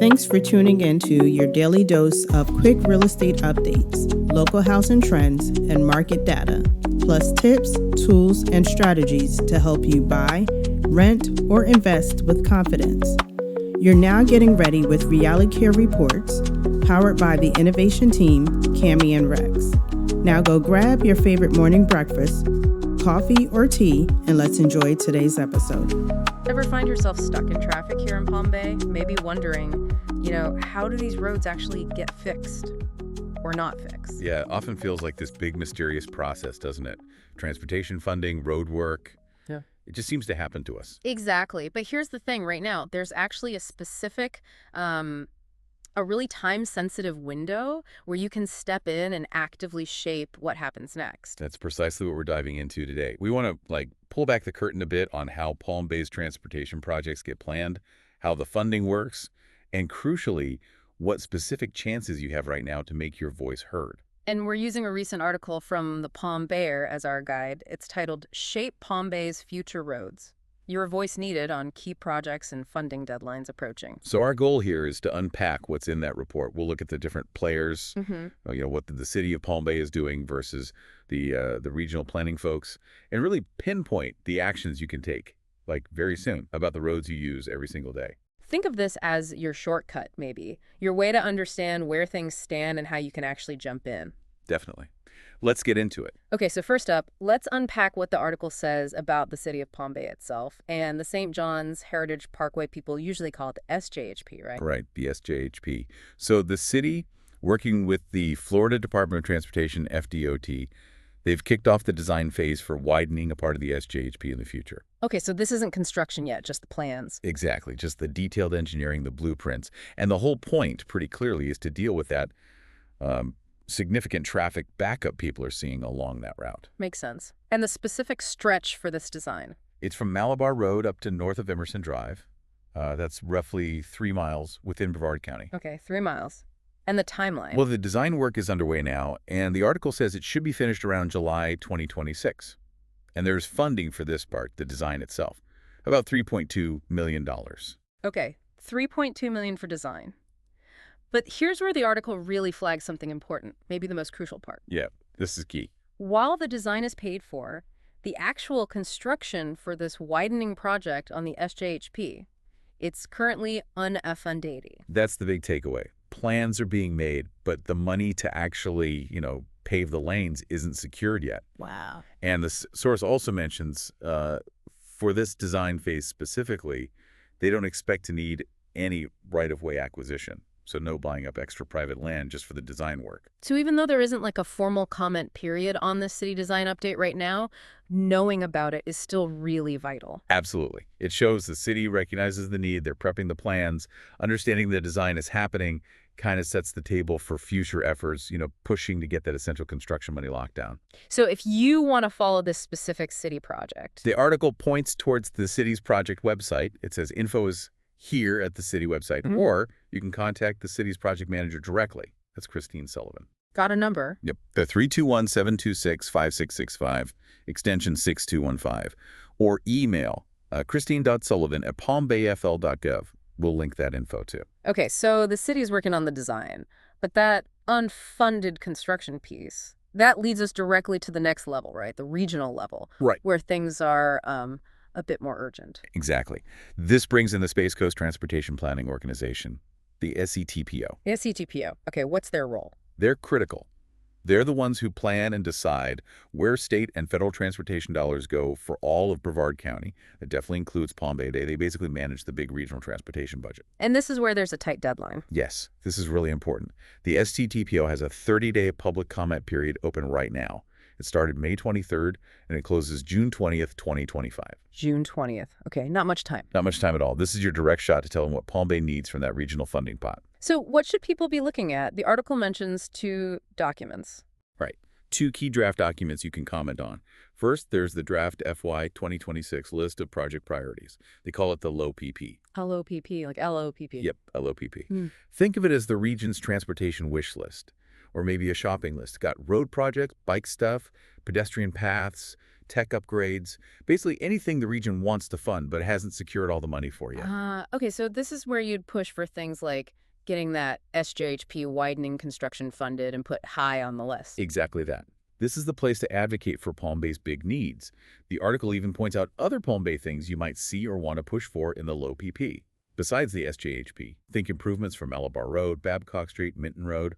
Thanks for tuning in to your daily dose of quick real estate updates, local housing trends, and market data, plus tips, tools, and strategies to help you buy, rent, or invest with confidence. You're now getting ready with RealiCare Reports, powered by the innovation team, Cami and Rex. Now go grab your favorite morning breakfast, coffee or tea, and let's enjoy today's episode. Ever find yourself stuck in traffic here in Palm Bay? Maybe wondering, how do these roads actually get fixed or not fixed? Yeah, it often feels like this big mysterious process, doesn't it? Transportation funding, road work. Yeah. It just seems to happen to us. Exactly. But here's the thing right now. There's actually a specific, a really time-sensitive window where you can step in and actively shape what happens next. That's precisely what we're diving into today. We want to pull back the curtain a bit on how Palm Bay's transportation projects get planned, how the funding works, and crucially, what specific chances you have right now to make your voice heard. And we're using a recent article from the Palm Bayer as our guide. It's titled, Shape Palm Bay's Future Roads. Your voice needed on key projects and funding deadlines approaching. So our goal here is to unpack what's in that report. We'll look at the different players, what the city of Palm Bay is doing versus the regional planning folks, and really pinpoint the actions you can take, very soon, about the roads you use every single day. Think of this as your shortcut, maybe. Your way to understand where things stand and how you can actually jump in. Definitely. Let's get into it. Okay, so first up, let's unpack what the article says about the city of Palm Bay itself and the St. John's Heritage Parkway. People usually call it the SJHP, right? Right, the SJHP. So the city, working with the Florida Department of Transportation, FDOT, they've kicked off the design phase for widening a part of the SJHP in the future. Okay, so this isn't construction yet, just the plans. Exactly, just the detailed engineering, the blueprints. And the whole point, pretty clearly, is to deal with that significant traffic backup people are seeing along that route. Makes sense. And the specific stretch for this design? It's from Malabar Road up to north of Emerson Drive. That's roughly 3 miles within Brevard County. Okay, 3 miles. And the timeline? Well, the design work is underway now, and the article says it should be finished around July 2026. And there's funding for this part, the design itself, about $3.2 million. Okay, $3.2 million for design. But here's where the article really flags something important, maybe the most crucial part. Yeah, this is key. While the design is paid for, the actual construction for this widening project on the SJHP, it's currently unfunded. That's the big takeaway. Plans are being made, but the money to actually, pave the lanes isn't secured yet. Wow. And the source also mentions for this design phase specifically, they don't expect to need any right-of-way acquisition. So no buying up extra private land just for the design work. So even though there isn't a formal comment period on this city design update right now, knowing about it is still really vital. Absolutely. It shows the city recognizes the need, they're prepping the plans, understanding the design is happening, kind of sets the table for future efforts, pushing to get that essential construction money locked down. So if you want to follow this specific city project. The article points towards the city's project website. It says info is here at the city website, or you can contact the city's project manager directly. That's Christine Sullivan. Got a number? Yep. The 321-726-5665, extension 6215. Or email christine.sullivan@palmbayfl.gov. We'll link that info too. Okay, so the city's working on the design, but that unfunded construction piece, that leads us directly to the next level, right? The regional level. Right. Where things are a bit more urgent. Exactly. This brings in the Space Coast Transportation Planning Organization, the SCTPO. SCTPO. Okay, what's their role? They're critical. They're the ones who plan and decide where state and federal transportation dollars go for all of Brevard County. That definitely includes Palm Bay. They basically manage the big regional transportation budget. And this is where there's a tight deadline. Yes, this is really important. The SCTPO has a 30-day public comment period open right now. It started May 23rd, and it closes June 20th, 2025. June 20th. Okay, not much time. Not much time at all. This is your direct shot to tell them what Palm Bay needs from that regional funding pot. So what should people be looking at? The article mentions 2 documents. Right. 2 key draft documents you can comment on. First, there's the draft FY 2026 list of project priorities. They call it the LoPP. LoPP, like LOPP. Yep, LoPP. Think of it as the region's transportation wish list, or maybe a shopping list. Got road projects, bike stuff, pedestrian paths, tech upgrades, basically anything the region wants to fund but hasn't secured all the money for yet. Okay, so this is where you'd push for things like getting that SJHP widening construction funded and put high on the list. Exactly that. This is the place to advocate for Palm Bay's big needs. The article even points out other Palm Bay things you might see or want to push for in the LoPP. Besides the SJHP, think improvements for Malabar Road, Babcock Street, Minton Road.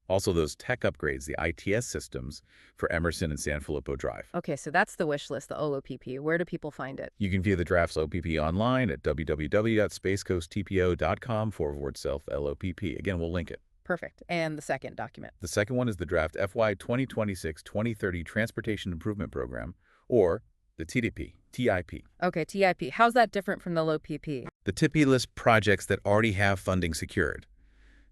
Also those tech upgrades, the ITS systems for Emerson and San Filippo Drive. Okay, so that's the wish list, the LoPP. Where do people find it? You can view the draft's LoPP online at www.spacecoasttpo.com/self-LoPP. Again, we'll link it. Perfect. And the second document? The second one is the draft FY 2026-2030 Transportation Improvement Program, or the TIP. Okay, TIP. How's that different from the LoPP? The TIP lists projects that already have funding secured.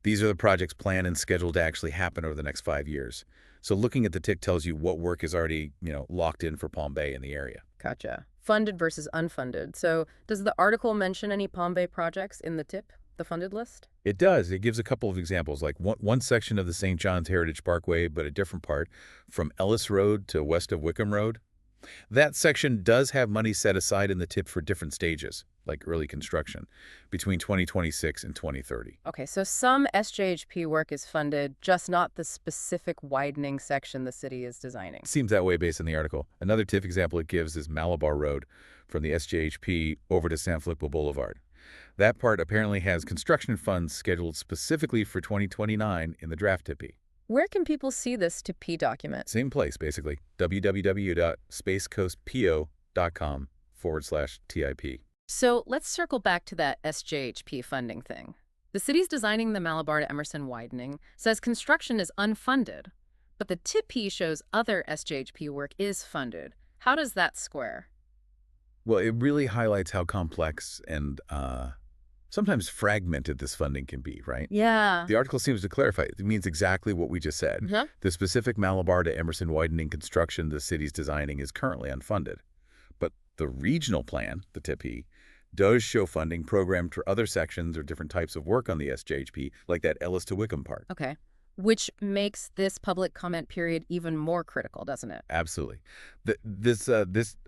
These are the projects planned and scheduled to actually happen over the next 5 years. So looking at the TIC tells you what work is already, locked in for Palm Bay and the area. Gotcha. Funded versus unfunded. So does the article mention any Palm Bay projects in the TIP, the funded list? It does. It gives a couple of examples, like one section of the St. John's Heritage Parkway, but a different part, from Ellis Road to west of Wickham Road. That section does have money set aside in the TIP for different stages, like early construction, between 2026 and 2030. Okay, so some SJHP work is funded, just not the specific widening section the city is designing. Seems that way based on the article. Another TIP example it gives is Malabar Road from the SJHP over to San Filippo Boulevard. That part apparently has construction funds scheduled specifically for 2029 in the draft TIP. Where can people see this TIP document? Same place, basically. www.spacecoastpo.com/TIP. So let's circle back to that SJHP funding thing. The city's designing the Malabar to Emerson widening, says construction is unfunded, but the TIP shows other SJHP work is funded. How does that square? Well, it really highlights how complex and sometimes fragmented this funding can be, right? Yeah. The article seems to clarify. It means exactly what we just said. Uh-huh. The specific Malabar to Emerson widening construction the city's designing is currently unfunded. But the regional plan, the TIP, does show funding programmed for other sections or different types of work on the SJHP, like that Ellis to Wickham part. Okay. Which makes this public comment period even more critical, doesn't it? Absolutely. This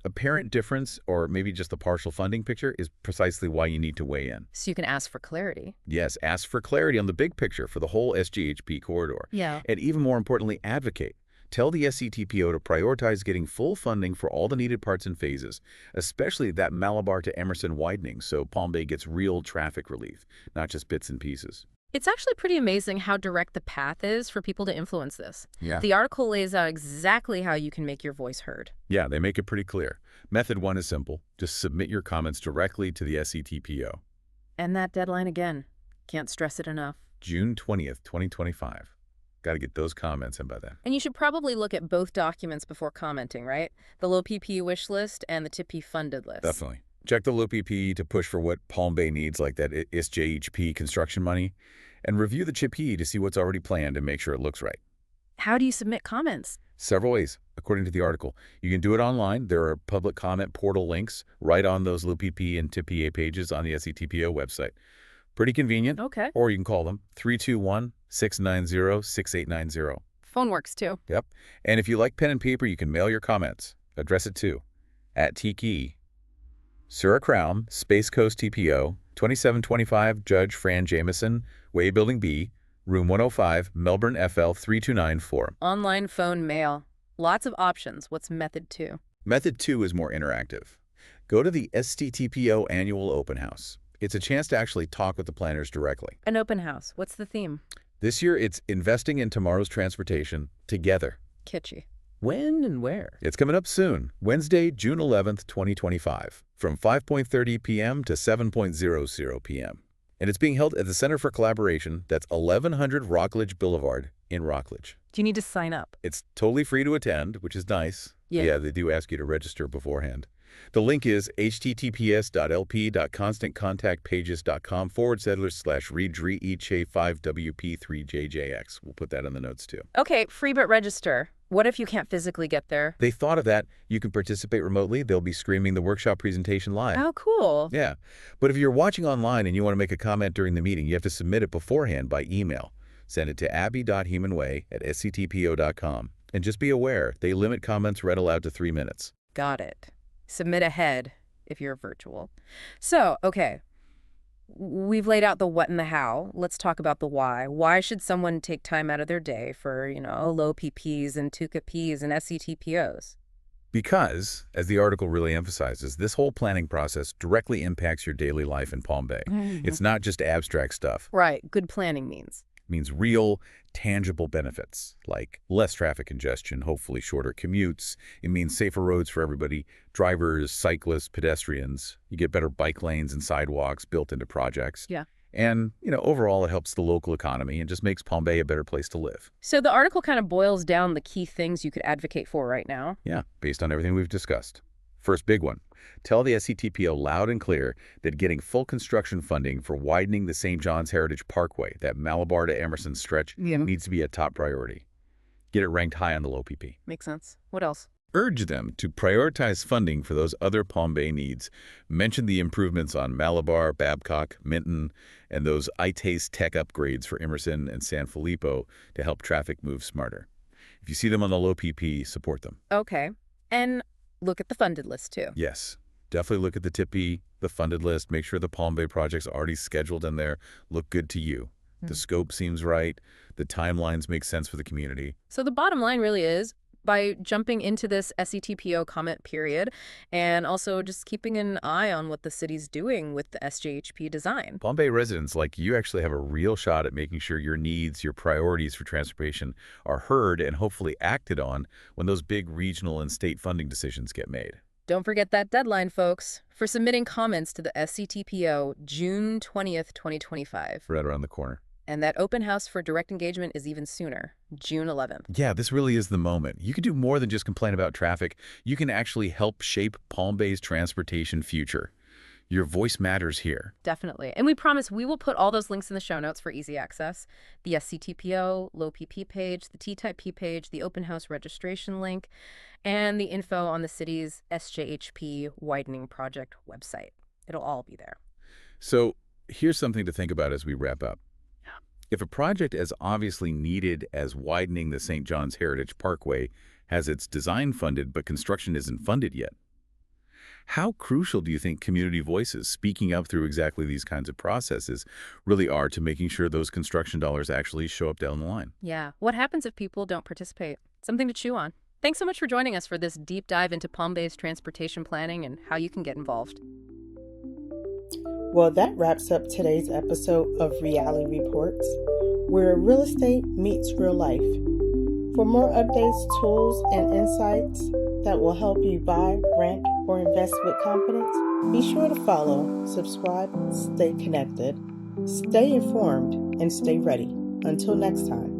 apparent difference, or maybe just the partial funding picture, is precisely why you need to weigh in. So you can ask for clarity. Yes, ask for clarity on the big picture for the whole SJHP corridor. Yeah. And even more importantly, advocate. Tell the SCTPO to prioritize getting full funding for all the needed parts and phases, especially that Malabar to Emerson widening, so Palm Bay gets real traffic relief, not just bits and pieces. It's actually pretty amazing how direct the path is for people to influence this. Yeah. The article lays out exactly how you can make your voice heard. Yeah, they make it pretty clear. Method 1 is simple. Just submit your comments directly to the SCTPO. And that deadline again. Can't stress it enough. June 20th, 2025. Got to get those comments in by then. And you should probably look at both documents before commenting, right? The LoPP wish list and the TIP funded list. Definitely. Check the LoPP to push for what Palm Bay needs, like that SJHP construction money, and review the CHIP to see what's already planned and make sure it looks right. How do you submit comments? Several ways, according to the article. You can do it online. There are public comment portal links right on those LoPP and TIP pages on the SCTPO website. Pretty convenient. Okay. Or you can call them 321-690-6890. Phone works too. Yep. And if you like pen and paper, you can mail your comments. Address it to @Tiki, Surrey Crown, Space Coast TPO, 2725 Judge Fran Jameson, Way Building B, Room 105, Melbourne FL 3294. Online, phone, mail. Lots of options. What's method 2? Method 2 is more interactive. Go to the SCTPO Annual Open House. It's a chance to actually talk with the planners directly. An open house. What's the theme? This year, it's Investing in Tomorrow's Transportation Together. Kitschy. When and where? It's coming up soon, Wednesday, June 11th, 2025, from 5:30 p.m. to 7:00 p.m. And it's being held at the Center for Collaboration, that's 1100 Rockledge Boulevard in Rockledge. Do you need to sign up? It's totally free to attend, which is nice. Yeah. They do ask you to register beforehand. The link is https://lp.constantcontactpages.com/readre5wp3jjx. We'll put that in the notes too. Okay, free but register. What if you can't physically get there? They thought of that. You can participate remotely. They'll be streaming the workshop presentation live. Oh, cool. Yeah. But if you're watching online and you want to make a comment during the meeting, you have to submit it beforehand by email. Send it to abby.hemanway@sctpo.com. And just be aware, they limit comments read aloud to 3 minutes. Got it. Submit ahead if you're virtual. So, okay, we've laid out the what and the how. Let's talk about the why. Why should someone take time out of their day for, LoPPs and TUCAPs and SCTPOs? Because, as the article really emphasizes, this whole planning process directly impacts your daily life in Palm Bay. It's not just abstract stuff. Right. Good planning means. It means real, tangible benefits, like less traffic congestion, hopefully shorter commutes. It means safer roads for everybody, drivers, cyclists, pedestrians. You get better bike lanes and sidewalks built into projects. Yeah. And, overall it helps the local economy and just makes Palm Bay a better place to live. So the article kind of boils down the key things you could advocate for right now. Yeah, based on everything we've discussed. First big one, tell the SCTPO loud and clear that getting full construction funding for widening the St. John's Heritage Parkway, that Malabar to Emerson stretch, needs to be a top priority. Get it ranked high on the LoPP. Makes sense. What else? Urge them to prioritize funding for those other Palm Bay needs. Mention the improvements on Malabar, Babcock, Minton, and those ITASE tech upgrades for Emerson and San Filippo to help traffic move smarter. If you see them on the LoPP, support them. Okay. And look at the funded list, too. Yes. Definitely look at the TIPI, the funded list. Make sure the Palm Bay project's already scheduled in there. Look good to you. The scope seems right. The timelines make sense for the community. So the bottom line really is, by jumping into this SCTPO comment period and also just keeping an eye on what the city's doing with the SJHP design. Palm Bay residents like you actually have a real shot at making sure your needs, your priorities for transportation are heard and hopefully acted on when those big regional and state funding decisions get made. Don't forget that deadline, folks, for submitting comments to the SCTPO, June 20th, 2025. Right around the corner. And that open house for direct engagement is even sooner, June 11th. Yeah, this really is the moment. You can do more than just complain about traffic. You can actually help shape Palm Bay's transportation future. Your voice matters here. Definitely. And we promise we will put all those links in the show notes for easy access. The SCTPO, LoPP page, the T-Type P page, the open house registration link, and the info on the city's SJHP Widening Project website. It'll all be there. So here's something to think about as we wrap up. If a project as obviously needed as widening the St. John's Heritage Parkway has its design funded but construction isn't funded yet, how crucial do you think community voices speaking up through exactly these kinds of processes really are to making sure those construction dollars actually show up down the line? Yeah. What happens if people don't participate? Something to chew on. Thanks so much for joining us for this deep dive into Palm Bay's transportation planning and how you can get involved. Well, that wraps up today's episode of RealiCare Reports, where real estate meets real life. For more updates, tools, and insights that will help you buy, rent, or invest with confidence, be sure to follow, subscribe, stay connected, stay informed, and stay ready. Until next time.